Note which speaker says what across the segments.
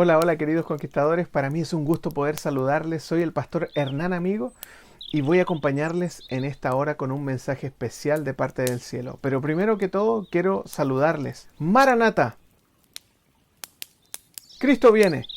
Speaker 1: Hola, hola queridos conquistadores, para mí es un gusto poder saludarles, soy el pastor Hernán Amigo y voy a acompañarles en esta hora con un mensaje especial de parte del cielo. Pero primero que todo quiero saludarles. Maranata, Cristo viene.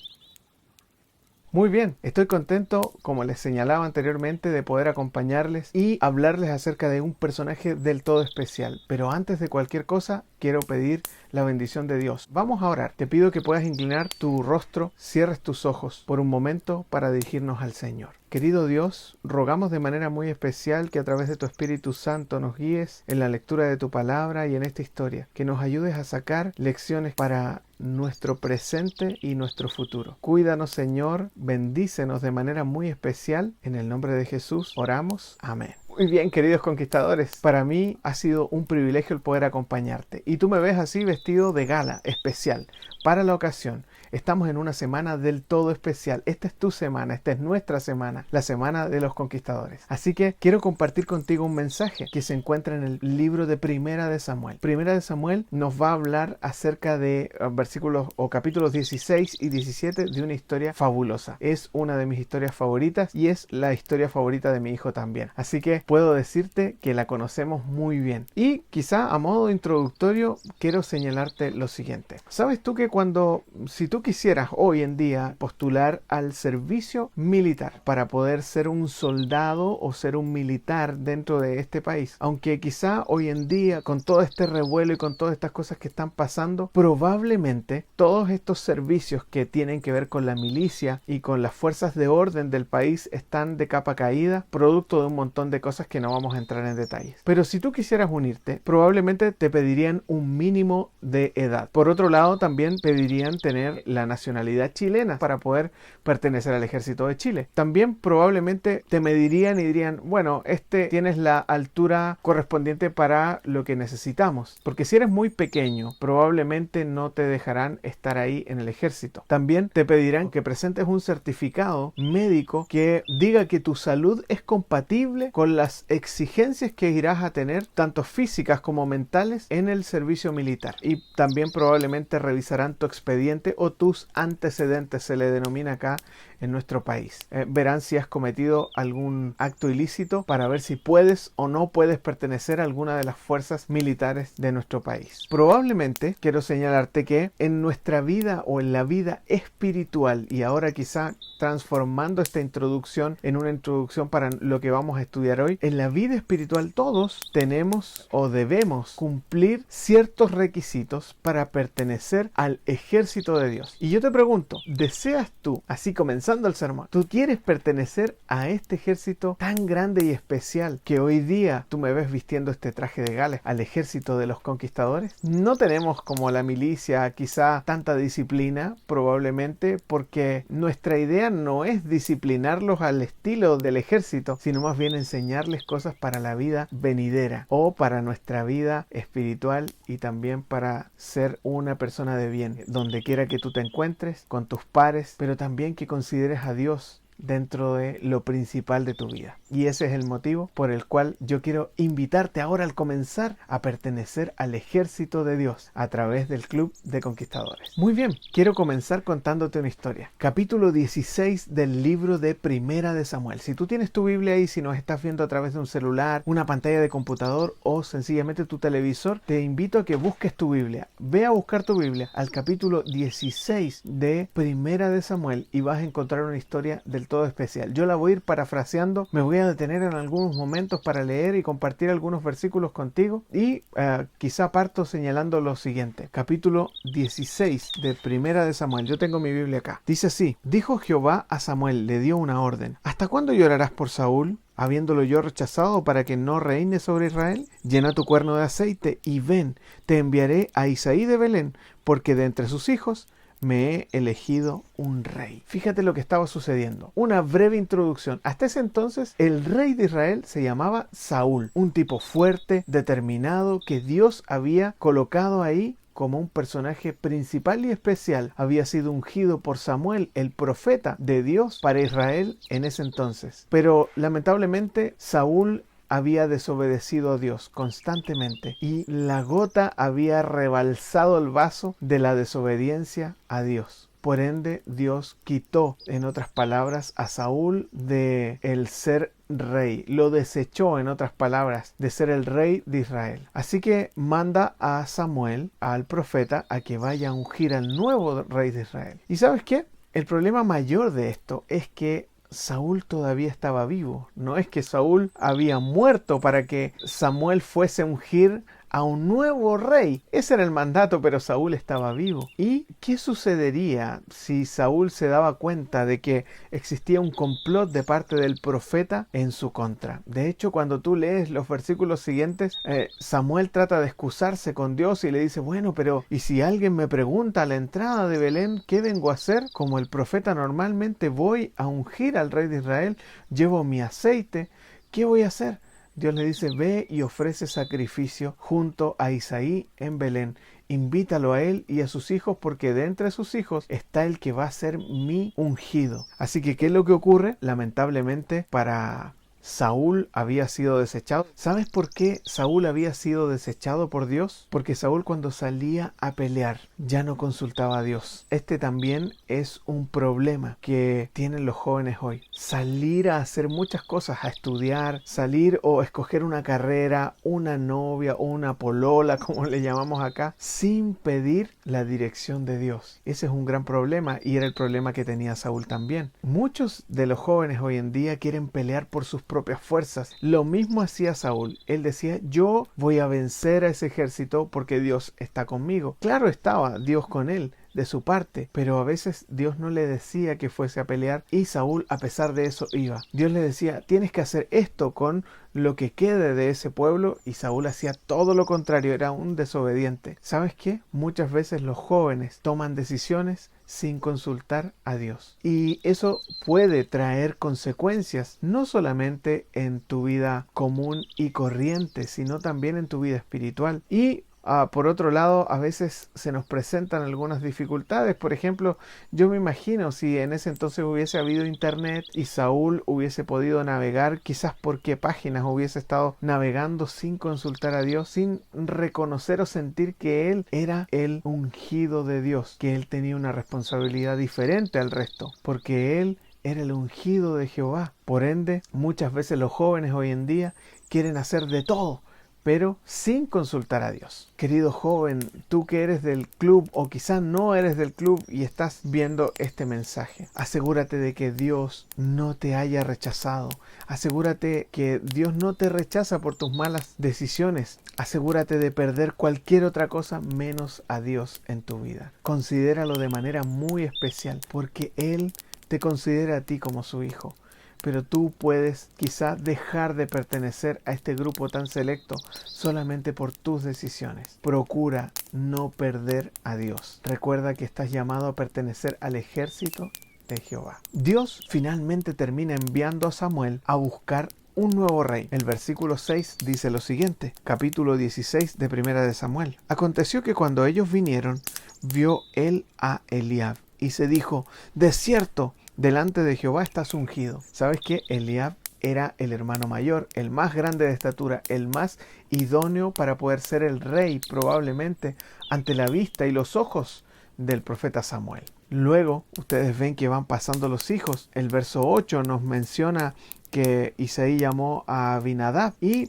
Speaker 1: Muy bien, estoy contento, como les señalaba anteriormente, de poder acompañarles y hablarles acerca de un personaje del todo especial. Pero antes de cualquier cosa, quiero pedir la bendición de Dios. Vamos a orar. Te pido que puedas inclinar tu rostro, cierres tus ojos por un momento para dirigirnos al Señor. Querido Dios, rogamos de manera muy especial que a través de tu Espíritu Santo nos guíes en la lectura de tu palabra y en esta historia, que nos ayudes a sacar lecciones para nuestro presente y nuestro futuro. Cuídanos, Señor, bendícenos de manera muy especial. En el nombre de Jesús oramos. Amén. Muy bien, queridos conquistadores, para mí ha sido un privilegio el poder acompañarte. Y tú me ves así vestido de gala, especial, para la ocasión. Estamos en una semana del todo especial. Esta es tu semana, esta es nuestra semana, la semana de los conquistadores. Así que quiero compartir contigo un mensaje que se encuentra en el libro de Primera de Samuel. Primera de Samuel nos va a hablar acerca de versículos o capítulos 16 y 17 de una historia fabulosa. Es una de mis historias favoritas y es la historia favorita de mi hijo también. Así que puedo decirte que la conocemos muy bien. Y quizá a modo introductorio quiero señalarte lo siguiente. ¿Sabes tú que si tú quisieras hoy en día postular al servicio militar para poder ser un soldado o ser un militar dentro de este país, aunque quizá hoy en día con todo este revuelo y con todas estas cosas que están pasando, probablemente todos estos servicios que tienen que ver con la milicia y con las fuerzas de orden del país están de capa caída, producto de un montón de cosas que no vamos a entrar en detalles? Pero si tú quisieras unirte, probablemente te pedirían un mínimo de edad. Por otro lado, también pedirían tener la nacionalidad chilena para poder pertenecer al ejército de Chile. También probablemente te medirían y dirían, bueno, tienes la altura correspondiente para lo que necesitamos. Porque si eres muy pequeño, probablemente no te dejarán estar ahí en el ejército. También te pedirán que presentes un certificado médico que diga que tu salud es compatible con las exigencias que irás a tener, tanto físicas como mentales, en el servicio militar. Y también probablemente revisarán tu expediente o tus antecedentes, se le denomina acá en nuestro país. Verán si has cometido algún acto ilícito para ver si puedes o no puedes pertenecer a alguna de las fuerzas militares de nuestro país. Probablemente quiero señalarte que en nuestra vida o en la vida espiritual, y ahora quizá transformando esta introducción en una introducción para lo que vamos a estudiar hoy, en la vida espiritual todos tenemos o debemos cumplir ciertos requisitos para pertenecer al ejército de Dios. Y yo te pregunto, ¿deseas tú, así comenzando el sermón, tú quieres pertenecer a este ejército tan grande y especial que hoy día tú me ves vistiendo este traje de gala, al ejército de los conquistadores? No tenemos como la milicia quizá tanta disciplina, probablemente porque nuestra idea no es disciplinarlos al estilo del ejército, sino más bien enseñarles cosas para la vida venidera o para nuestra vida espiritual y también para ser una persona de bien, donde quiera que tú te encuentres, con tus pares, pero también que consideres a Dios dentro de lo principal de tu vida. Y ese es el motivo por el cual yo quiero invitarte ahora al comenzar a pertenecer al ejército de Dios a través del Club de Conquistadores. Muy bien, quiero comenzar contándote una historia. Capítulo 16 del libro de Primera de Samuel. Si tú tienes tu Biblia ahí, si nos estás viendo a través de un celular, una pantalla de computador o sencillamente tu televisor, te invito a que busques tu Biblia. Ve a buscar tu Biblia al capítulo 16 de Primera de Samuel y vas a encontrar una historia del todo especial. Yo la voy a ir parafraseando, me voy a detener en algunos momentos para leer y compartir algunos versículos contigo y quizá parto señalando lo siguiente. Capítulo 16 de Primera de Samuel. Yo tengo mi Biblia acá. Dice así: dijo Jehová a Samuel, le dio una orden: ¿hasta cuándo llorarás por Saúl, habiéndolo yo rechazado, para que no reine sobre Israel? Llena tu cuerno de aceite y ven, te enviaré a Isaí de Belén, porque de entre sus hijos me he elegido un rey. Fíjate lo que estaba sucediendo. Una breve introducción. Hasta ese entonces, el rey de Israel se llamaba Saúl, un tipo fuerte, determinado, que Dios había colocado ahí como un personaje principal y especial. Había sido ungido por Samuel, el profeta de Dios, para Israel en ese entonces. Pero lamentablemente Saúl había desobedecido a Dios constantemente y la gota había rebalsado el vaso de la desobediencia a Dios. Por ende, Dios quitó, en otras palabras, a Saúl de el ser rey. Lo desechó, en otras palabras, de ser el rey de Israel. Así que manda a Samuel, al profeta, a que vaya a ungir al nuevo rey de Israel. ¿Y sabes qué? El problema mayor de esto es que Saúl todavía estaba vivo. No es que Saúl había muerto para que Samuel fuese a ungir a un nuevo rey. Ese era el mandato, pero Saúl estaba vivo. ¿Y qué sucedería si Saúl se daba cuenta de que existía un complot de parte del profeta en su contra? De hecho, cuando tú lees los versículos siguientes, Samuel trata de excusarse con Dios y le dice, bueno, pero ¿y si alguien me pregunta a la entrada de Belén qué vengo a hacer? Como el profeta normalmente voy a ungir al rey de Israel, llevo mi aceite, ¿qué voy a hacer? Dios le dice, ve y ofrece sacrificio junto a Isaí en Belén. Invítalo a él y a sus hijos, porque de entre sus hijos está el que va a ser mi ungido. Así que, ¿qué es lo que ocurre? Lamentablemente para Saúl había sido desechado. ¿Sabes por qué Saúl había sido desechado por Dios? Porque Saúl, cuando salía a pelear, ya no consultaba a Dios. Este también es un problema que tienen los jóvenes hoy. Salir a hacer muchas cosas, a estudiar, salir o escoger una carrera, una novia o una polola, como le llamamos acá, sin pedir la dirección de Dios. Ese es un gran problema, y era el problema que tenía Saúl también. Muchos de los jóvenes hoy en día quieren pelear por sus propias fuerzas. Lo mismo hacía Saúl. Él decía, yo voy a vencer a ese ejército porque Dios está conmigo. Claro, estaba Dios con él, de su parte, pero a veces Dios no le decía que fuese a pelear, y Saúl, a pesar de eso, iba. Dios le decía, tienes que hacer esto con lo que quede de ese pueblo, y Saúl hacía todo lo contrario, era un desobediente. ¿Sabes qué? Muchas veces los jóvenes toman decisiones sin consultar a Dios, y eso puede traer consecuencias no solamente en tu vida común y corriente, sino también en tu vida espiritual. Y por otro lado, a veces se nos presentan algunas dificultades. Por ejemplo, yo me imagino si en ese entonces hubiese habido internet y Saúl hubiese podido navegar, quizás por qué páginas hubiese estado navegando sin consultar a Dios, sin reconocer o sentir que él era el ungido de Dios, que él tenía una responsabilidad diferente al resto, porque él era el ungido de Jehová. Por ende, muchas veces los jóvenes hoy en día quieren hacer de todo, pero sin consultar a Dios. Querido joven, tú que eres del club o quizás no eres del club y estás viendo este mensaje, asegúrate de que Dios no te haya rechazado. Asegúrate que Dios no te rechaza por tus malas decisiones. Asegúrate de perder cualquier otra cosa menos a Dios en tu vida. Considéralo de manera muy especial, porque Él te considera a ti como su hijo. Pero tú puedes quizá dejar de pertenecer a este grupo tan selecto solamente por tus decisiones. Procura no perder a Dios. Recuerda que estás llamado a pertenecer al ejército de Jehová. Dios finalmente termina enviando a Samuel a buscar un nuevo rey. El versículo 6 dice lo siguiente, capítulo 16 de Primera de Samuel. Aconteció que cuando ellos vinieron, vio él a Eliab y se dijo, de cierto, delante de Jehová estás ungido. ¿Sabes qué? Eliab era el hermano mayor, el más grande de estatura, el más idóneo para poder ser el rey, probablemente, ante la vista y los ojos del profeta Samuel. Luego, ustedes ven que van pasando los hijos. El verso 8 nos menciona que Isaí llamó a Abinadab y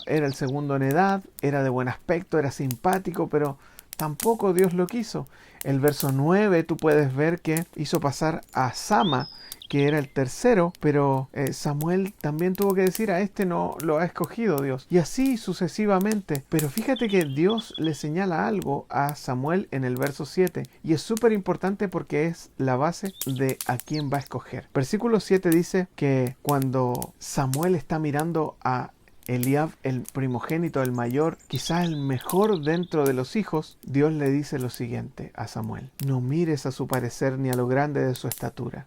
Speaker 1: era el segundo en edad, era de buen aspecto, era simpático, pero tampoco Dios lo quiso. El verso 9 tú puedes ver que hizo pasar a Sama, que era el tercero, pero Samuel también tuvo que decir, a este no lo ha escogido Dios. Y así sucesivamente. Pero fíjate que Dios le señala algo a Samuel en el verso 7. Y es súper importante porque es la base de a quién va a escoger. Versículo 7 dice que cuando Samuel está mirando a Eliab, el primogénito, el mayor, quizá el mejor dentro de los hijos, Dios le dice lo siguiente a Samuel: no mires a su parecer ni a lo grande de su estatura,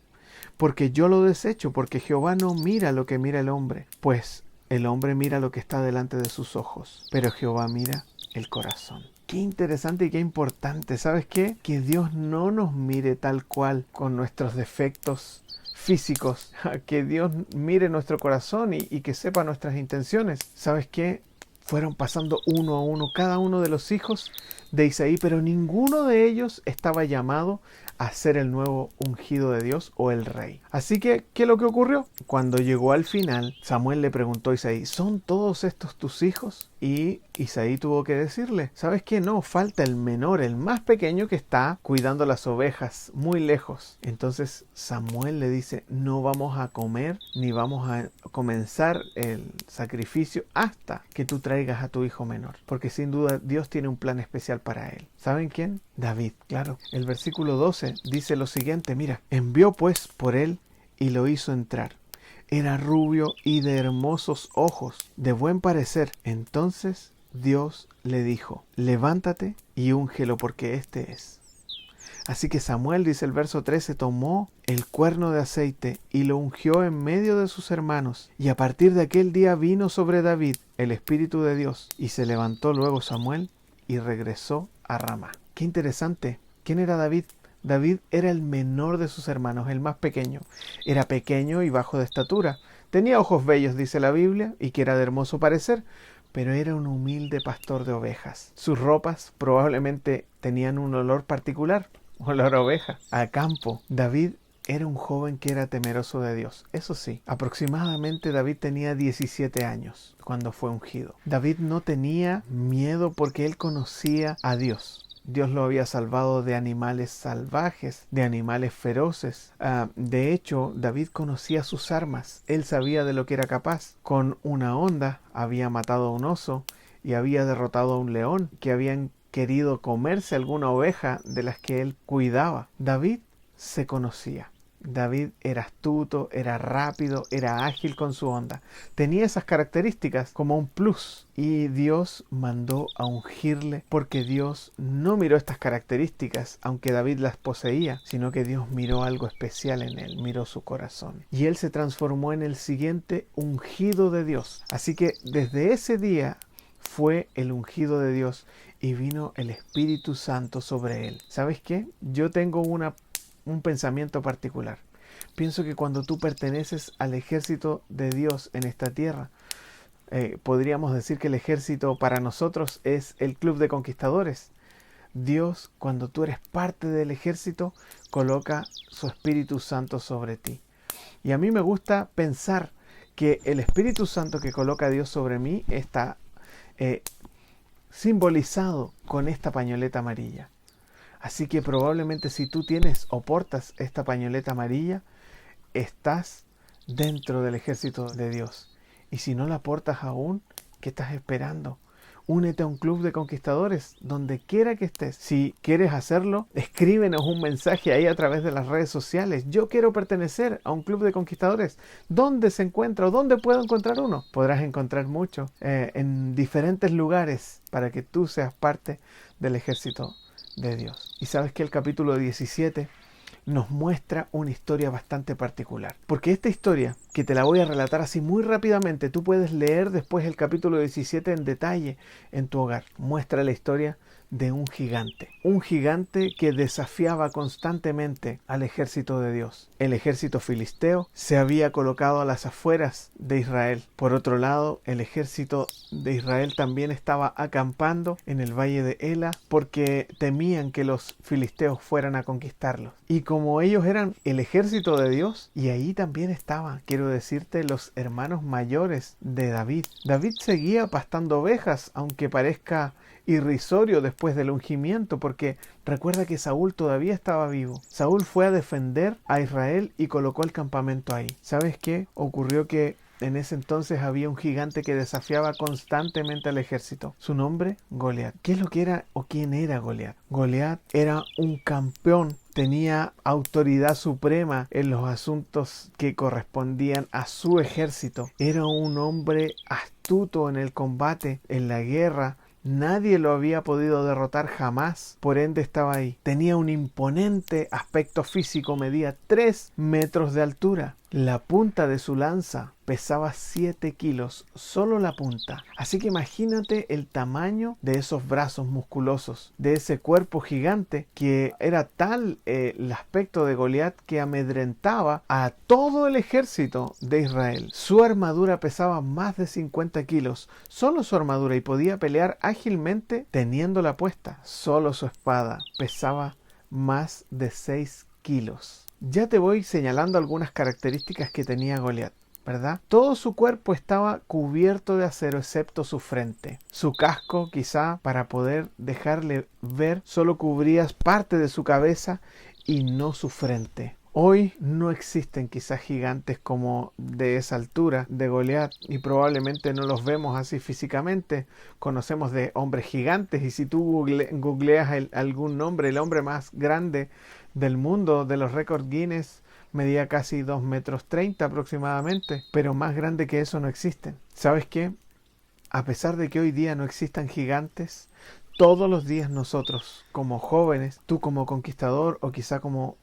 Speaker 1: porque yo lo desecho, porque Jehová no mira lo que mira el hombre, pues el hombre mira lo que está delante de sus ojos, pero Jehová mira el corazón. Qué interesante y qué importante. ¿Sabes qué? Que Dios no nos mire tal cual con nuestros defectos físicos, que Dios mire nuestro corazón y que sepa nuestras intenciones. ¿Sabes qué? Fueron pasando uno a uno, cada uno de los hijos de Isaí, pero ninguno de ellos estaba llamado a ser el nuevo ungido de Dios o el rey. Así que, ¿qué es lo que ocurrió? Cuando llegó al final, Samuel le preguntó a Isaí, ¿son todos estos tus hijos? Y Isaí tuvo que decirle, ¿sabes qué? No, falta el menor, el más pequeño que está cuidando las ovejas muy lejos. Entonces Samuel le dice, no vamos a comer ni vamos a comenzar el sacrificio hasta que tú traigas a tu hijo menor. Porque sin duda Dios tiene un plan especial para él. ¿Saben quién? David, claro. El versículo 12 dice lo siguiente, mira, envió pues por él y lo hizo entrar. Era rubio y de hermosos ojos, de buen parecer. Entonces Dios le dijo, levántate y úngelo porque este es. Así que Samuel, dice el verso 13, tomó el cuerno de aceite y lo ungió en medio de sus hermanos. Y a partir de aquel día vino sobre David el Espíritu de Dios. Y se levantó luego Samuel y regresó a Ramá. Qué interesante. ¿Quién era David? David era el menor de sus hermanos, el más pequeño. Era pequeño y bajo de estatura. Tenía ojos bellos, dice la Biblia, y que era de hermoso parecer, pero era un humilde pastor de ovejas. Sus ropas probablemente tenían un olor particular, olor a oveja, a campo. David era un joven que era temeroso de Dios. Eso sí, aproximadamente David tenía 17 años cuando fue ungido. David no tenía miedo porque él conocía a Dios. Dios lo había salvado de animales salvajes, de animales feroces. De hecho, David conocía sus armas. Él sabía de lo que era capaz. Con una honda había matado a un oso y había derrotado a un león que habían querido comerse alguna oveja de las que él cuidaba. David se conocía. David era astuto, era rápido, era ágil con su honda. Tenía esas características como un plus. Y Dios mandó a ungirle porque Dios no miró estas características, aunque David las poseía, sino que Dios miró algo especial en él, miró su corazón. Y él se transformó en el siguiente ungido de Dios. Así que desde ese día fue el ungido de Dios y vino el Espíritu Santo sobre él. ¿Sabes qué? Yo tengo un pensamiento particular. Pienso que cuando tú perteneces al ejército de Dios en esta tierra, podríamos decir que el ejército para nosotros es el club de conquistadores. Dios, cuando tú eres parte del ejército, coloca su Espíritu Santo sobre ti. Y a mí me gusta pensar que el Espíritu Santo que coloca Dios sobre mí está simbolizado con esta pañoleta amarilla. Así que probablemente si tú tienes o portas esta pañoleta amarilla, estás dentro del ejército de Dios. Y si no la portas aún, ¿qué estás esperando? Únete a un club de conquistadores, donde quiera que estés. Si quieres hacerlo, escríbenos un mensaje ahí a través de las redes sociales. Yo quiero pertenecer a un club de conquistadores. ¿Dónde se encuentra o dónde puedo encontrar uno? Podrás encontrar mucho en diferentes lugares para que tú seas parte del ejército de Dios. Y sabes que el capítulo 17 nos muestra una historia bastante particular. Porque esta historia, que te la voy a relatar así muy rápidamente, tú puedes leer después el capítulo 17 en detalle en tu hogar. Muestra la historia de un gigante que desafiaba constantemente al ejército de Dios. El ejército filisteo se había colocado a las afueras de Israel. Por otro lado, el ejército de Israel también estaba acampando en el valle de Ela porque temían que los filisteos fueran a conquistarlos. Y como ellos eran el ejército de Dios, y ahí también estaban, quiero decirte, los hermanos mayores de David. David seguía pastando ovejas, aunque parezca irrisorio después del ungimiento, porque recuerda que Saúl todavía estaba vivo. Saúl fue a defender a Israel y colocó el campamento ahí. ¿Sabes qué? Ocurrió que en ese entonces había un gigante que desafiaba constantemente al ejército. Su nombre, Goliat. ¿Qué es lo que era o quién era Goliat? Goliat era un campeón. Tenía autoridad suprema en los asuntos que correspondían a su ejército. Era un hombre astuto en el combate, en la guerra. Nadie lo había podido derrotar jamás, por ende estaba ahí. Tenía un imponente aspecto físico, medía 3 metros de altura. La punta de su lanza pesaba 7 kilos, solo la punta. Así que imagínate el tamaño de esos brazos musculosos, de ese cuerpo gigante, que era tal el aspecto de Goliat que amedrentaba a todo el ejército de Israel. Su armadura pesaba más de 50 kilos, solo su armadura, y podía pelear ágilmente teniéndola puesta. Solo su espada pesaba más de 6 kilos. Ya te voy señalando algunas características que tenía Goliat, ¿verdad? Todo su cuerpo estaba cubierto de acero excepto su frente. Su casco, quizá para poder dejarle ver, solo cubría parte de su cabeza y no su frente. Hoy no existen quizás gigantes como de esa altura de Goliat, y probablemente no los vemos así físicamente. Conocemos de hombres gigantes, y si tú googleas algún nombre, el hombre más grande del mundo de los récords Guinness medía casi 2,30 metros aproximadamente, pero más grande que eso no existen. ¿Sabes qué? A pesar de que hoy día no existan gigantes, todos los días nosotros como jóvenes, tú como conquistador o quizá como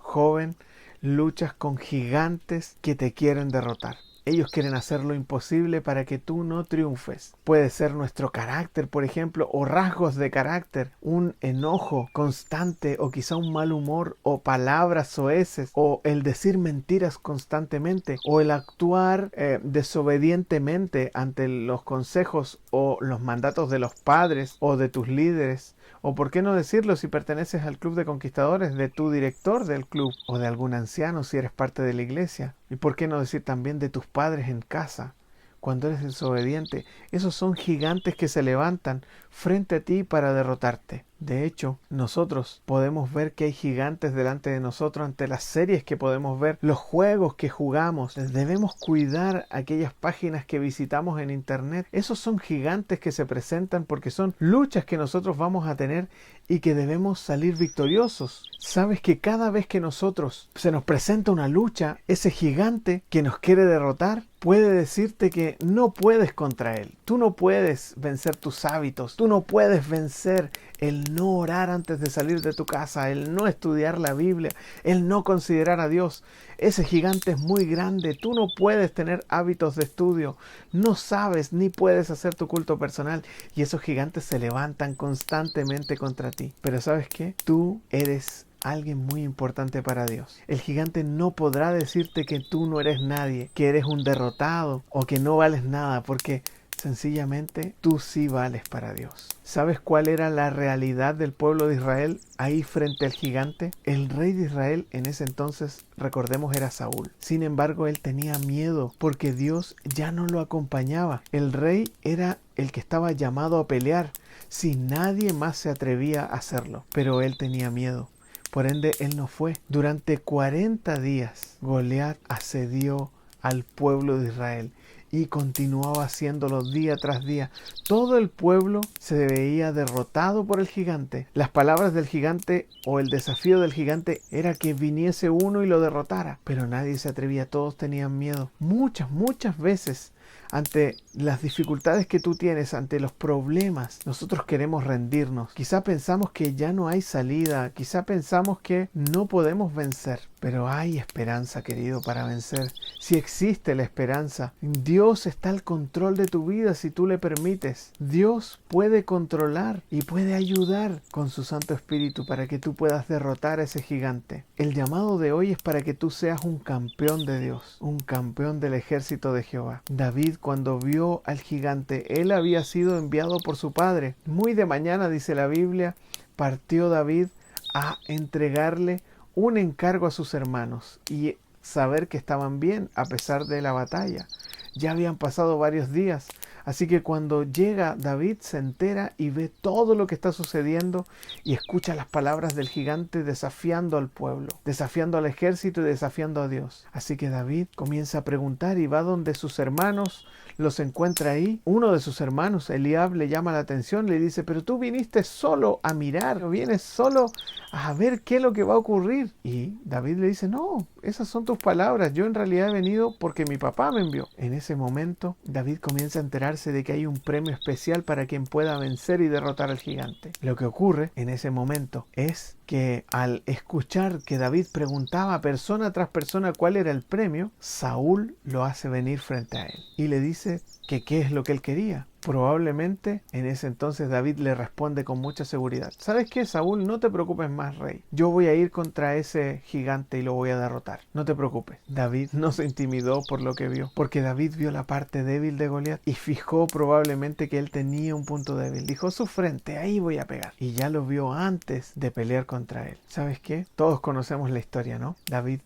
Speaker 1: joven, luchas con gigantes que te quieren derrotar. Ellos quieren hacer lo imposible para que tú no triunfes. Puede ser nuestro carácter, por ejemplo, o rasgos de carácter, un enojo constante, o quizá un mal humor, o palabras soeces, o el decir mentiras constantemente, o el actuar desobedientemente ante los consejos o los mandatos de los padres o de tus líderes. O por qué no decirlo, si perteneces al club de conquistadores, de tu director del club, o de algún anciano si eres parte de la iglesia. Y por qué no decir también de tus padres en casa, cuando eres desobediente. Esos son gigantes que se levantan frente a ti para derrotarte. De hecho, nosotros podemos ver que hay gigantes delante de nosotros ante las series que podemos ver, los juegos que jugamos. Debemos cuidar aquellas páginas que visitamos en internet. Esos son gigantes que se presentan porque son luchas que nosotros vamos a tener y que debemos salir victoriosos. Sabes que cada vez que nosotros se nos presenta una lucha, ese gigante que nos quiere derrotar puede decirte que no puedes contra él. Tú no puedes vencer tus hábitos. Tú no puedes vencer el no orar antes de salir de tu casa, el no estudiar la Biblia, el no considerar a Dios. Ese gigante es muy grande. Tú no puedes tener hábitos de estudio. No sabes ni puedes hacer tu culto personal. Y esos gigantes se levantan constantemente contra ti. Pero ¿sabes qué? Tú eres alguien muy importante para Dios. El gigante no podrá decirte que tú no eres nadie, que eres un derrotado o que no vales nada, porque sencillamente tú sí vales para Dios. ¿Sabes cuál era la realidad del pueblo de Israel ahí frente al gigante? El rey de Israel en ese entonces, recordemos, era Saúl. Sin embargo, él tenía miedo porque Dios ya no lo acompañaba. El rey era el que estaba llamado a pelear si nadie más se atrevía a hacerlo, pero él tenía miedo. Por ende, él no fue. Durante 40 días, Goliat asedió al pueblo de Israel y continuaba haciéndolo día tras día. Todo el pueblo se veía derrotado por el gigante. Las palabras del gigante o el desafío del gigante era que viniese uno y lo derrotara. Pero nadie se atrevía, todos tenían miedo. Muchas veces, ante las dificultades que tú tienes, ante los problemas, nosotros queremos rendirnos. Quizá pensamos que ya no hay salida, quizá pensamos que no podemos vencer, pero hay esperanza, querido, para vencer. Si existe la esperanza, Dios está al control de tu vida si tú le permites. Dios puede controlar y puede ayudar con su Santo Espíritu para que tú puedas derrotar a ese gigante. El llamado de hoy es para que tú seas un campeón de Dios, un campeón del ejército de Jehová. David, cuando vio al gigante, él había sido enviado por su padre. Muy de mañana, dice la Biblia, partió David a entregarle un encargo a sus hermanos y saber que estaban bien a pesar de la batalla. Ya habían pasado varios días, así que cuando llega David se entera y ve todo lo que está sucediendo y escucha las palabras del gigante desafiando al pueblo, desafiando al ejército y desafiando a Dios. Así que David comienza a preguntar y va donde sus hermanos, los encuentra ahí. Uno de sus hermanos, Eliab, le llama la atención, le dice: pero tú viniste solo a mirar, o vienes solo a ver qué es lo que va a ocurrir. Y David le dice: no, esas son tus palabras, yo en realidad he venido porque mi papá me envió. En ese momento David comienza a enterarse enterarse de que hay un premio especial para quien pueda vencer y derrotar al gigante. Lo que ocurre en ese momento es que al escuchar que David preguntaba persona tras persona cuál era el premio, Saúl lo hace venir frente a él y le dice que qué es lo que él quería. Probablemente en ese entonces David le responde con mucha seguridad: ¿sabes qué, Saúl? No te preocupes más, rey. Yo voy a ir contra ese gigante y lo voy a derrotar. No te preocupes. David no se intimidó por lo que vio, porque David vio la parte débil de Goliat y fijó probablemente que él tenía un punto débil. Dijo: su frente, ahí voy a pegar. Y ya lo vio antes de pelear contra él. ¿Sabes qué? Todos conocemos la historia, ¿no? David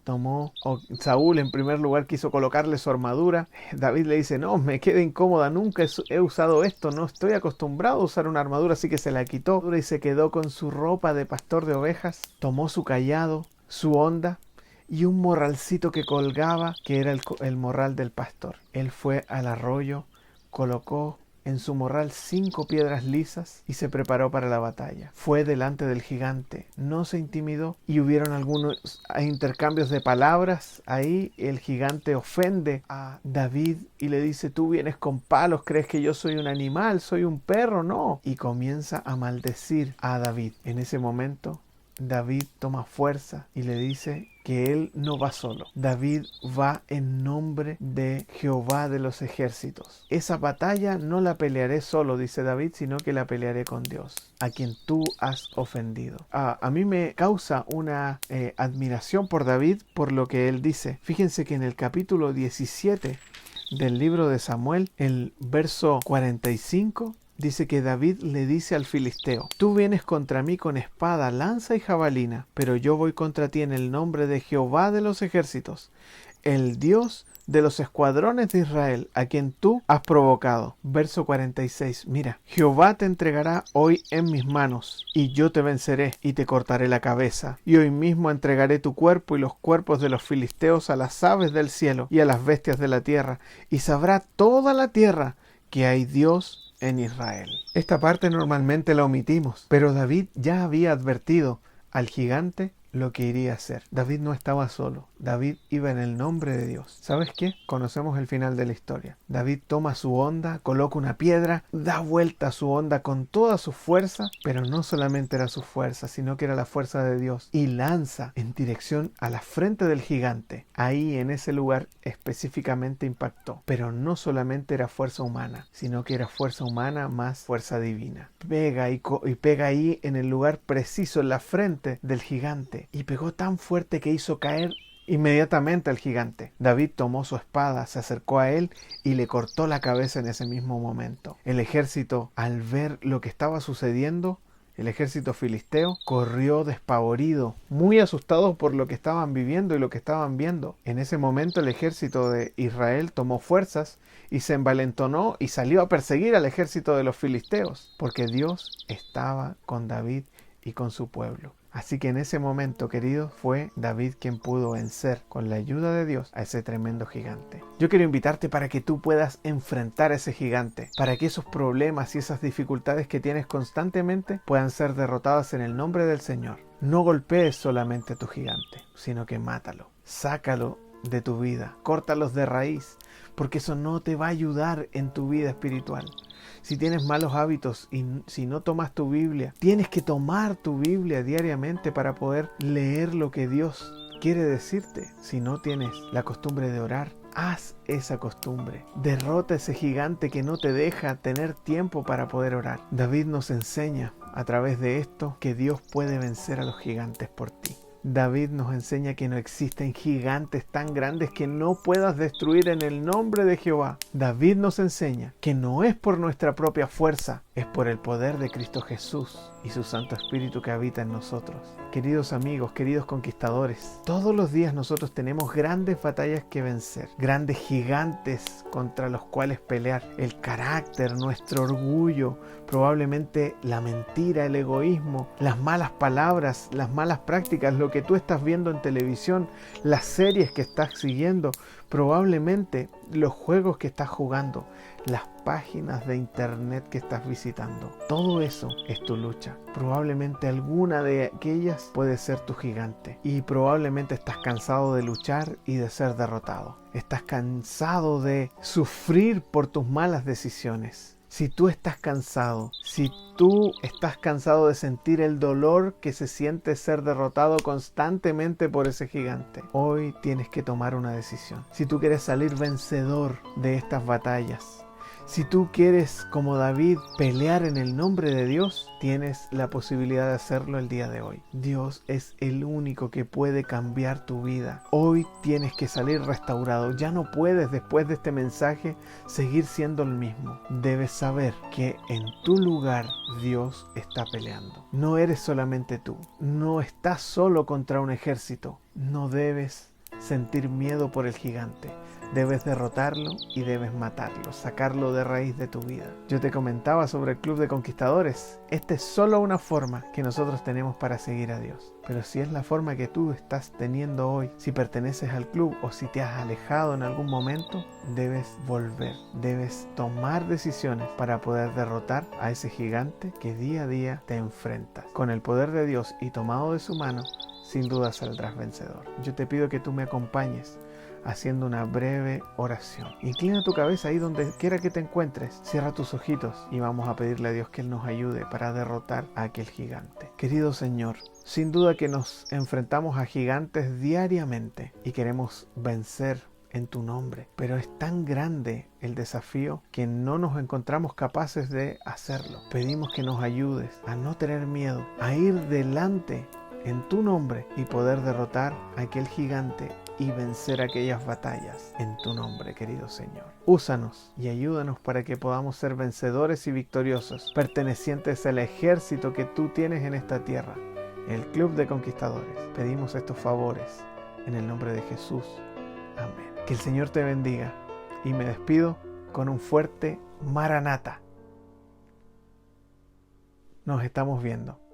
Speaker 1: Saúl en primer lugar quiso colocarle su armadura. David le dice: no, me queda incómoda, nunca he usado esto, no estoy acostumbrado a usar una armadura, así que se la quitó y se quedó con su ropa de pastor de ovejas. Tomó su cayado, su honda y un morralcito que colgaba, que era el morral del pastor. Él fue al arroyo, colocó en su morral 5 piedras lisas y se preparó para la batalla. Fue delante del gigante, no se intimidó y hubieron algunos intercambios de palabras. Ahí el gigante ofende a David y le dice: tú vienes con palos, crees que yo soy un animal, soy un perro, no. Y comienza a maldecir a David. En ese momento David toma fuerza y le dice que él no va solo. David va en nombre de Jehová de los ejércitos. Esa batalla no la pelearé solo, dice David, sino que la pelearé con Dios, a quien tú has ofendido. A mí me causa una admiración por David, por lo que él dice. Fíjense que en el capítulo 17 del libro de Samuel, el verso 45, dice que David le dice al filisteo: tú vienes contra mí con espada, lanza y jabalina, pero yo voy contra ti en el nombre de Jehová de los ejércitos, el Dios de los escuadrones de Israel, a quien tú has provocado. Verso 46, mira: Jehová te entregará hoy en mis manos, y yo te venceré, y te cortaré la cabeza. Y hoy mismo entregaré tu cuerpo y los cuerpos de los filisteos a las aves del cielo y a las bestias de la tierra, y sabrá toda la tierra que hay Dios en Israel. Esta parte normalmente la omitimos, pero David ya había advertido al gigante lo que iría a hacer. David no estaba solo, David iba en el nombre de Dios. ¿Sabes qué? Conocemos el final de la historia. David toma su honda, coloca una piedra, da vuelta a su honda con toda su fuerza, pero no solamente era su fuerza, sino que era la fuerza de Dios, y lanza en dirección a la frente del gigante. Ahí en ese lugar específicamente impactó, pero no solamente era fuerza humana, sino que era fuerza humana más fuerza divina. Pega y pega ahí en el lugar preciso, en la frente del gigante, y pegó tan fuerte que hizo caer inmediatamente al gigante. David tomó su espada, se acercó a él y le cortó la cabeza en ese mismo momento. El ejército, al ver lo que estaba sucediendo, el ejército filisteo corrió despavorido, muy asustado por lo que estaban viviendo y lo que estaban viendo. En ese momento el ejército de Israel tomó fuerzas y se envalentonó y salió a perseguir al ejército de los filisteos, porque Dios estaba con David y con su pueblo. Así que en ese momento, queridos, fue David quien pudo vencer, con la ayuda de Dios, a ese tremendo gigante. Yo quiero invitarte para que tú puedas enfrentar a ese gigante, para que esos problemas y esas dificultades que tienes constantemente puedan ser derrotadas en el nombre del Señor. No golpees solamente a tu gigante, sino que mátalo, sácalo de tu vida, córtalos de raíz, porque eso no te va a ayudar en tu vida espiritual. Si tienes malos hábitos y si no tomas tu Biblia, tienes que tomar tu Biblia diariamente para poder leer lo que Dios quiere decirte. Si no tienes la costumbre de orar, haz esa costumbre. Derrota ese gigante que no te deja tener tiempo para poder orar. David nos enseña a través de esto que Dios puede vencer a los gigantes por ti. David nos enseña que no existen gigantes tan grandes que no puedas destruir en el nombre de Jehová. David nos enseña que no es por nuestra propia fuerza, es por el poder de Cristo Jesús y su Santo Espíritu que habita en nosotros. Queridos amigos, queridos conquistadores, todos los días nosotros tenemos grandes batallas que vencer, grandes gigantes contra los cuales pelear. El carácter, nuestro orgullo, probablemente la mentira, el egoísmo, las malas palabras, las malas prácticas, lo que tú estás viendo en televisión, las series que estás siguiendo, probablemente los juegos que estás jugando, las páginas de internet que estás visitando. Todo eso es tu lucha. Probablemente alguna de aquellas puede ser tu gigante. Y probablemente estás cansado de luchar y de ser derrotado. Estás cansado de sufrir por tus malas decisiones. Si tú estás cansado, si tú estás cansado de sentir el dolor que se siente ser derrotado constantemente por ese gigante, hoy tienes que tomar una decisión. Si tú quieres salir vencedor de estas batallas, si tú quieres, como David, pelear en el nombre de Dios, tienes la posibilidad de hacerlo el día de hoy. Dios es el único que puede cambiar tu vida. Hoy tienes que salir restaurado. Ya no puedes, después de este mensaje, seguir siendo el mismo. Debes saber que en tu lugar Dios está peleando. No eres solamente tú. No estás solo contra un ejército. No debes sentir miedo por el gigante. Debes derrotarlo y debes matarlo, sacarlo de raíz de tu vida. Yo te comentaba sobre el Club de Conquistadores. Esta es solo una forma que nosotros tenemos para seguir a Dios. Pero si es la forma que tú estás teniendo hoy, si perteneces al club o si te has alejado en algún momento, debes volver. Debes tomar decisiones para poder derrotar a ese gigante que día a día te enfrentas. Con el poder de Dios y tomado de su mano, sin duda saldrás vencedor. Yo te pido que tú me acompañes haciendo una breve oración. Inclina tu cabeza ahí donde quiera que te encuentres. Cierra tus ojitos y vamos a pedirle a Dios que Él nos ayude para derrotar a aquel gigante. Querido Señor, sin duda que nos enfrentamos a gigantes diariamente y queremos vencer en tu nombre. Pero es tan grande el desafío que no nos encontramos capaces de hacerlo. Pedimos que nos ayudes a no tener miedo, a ir delante en tu nombre y poder derrotar a aquel gigante y vencer aquellas batallas en tu nombre, querido Señor. Úsanos y ayúdanos para que podamos ser vencedores y victoriosos, pertenecientes al ejército que tú tienes en esta tierra, el Club de Conquistadores. Pedimos estos favores en el nombre de Jesús. Amén. Que el Señor te bendiga y me despido con un fuerte Maranata. Nos estamos viendo.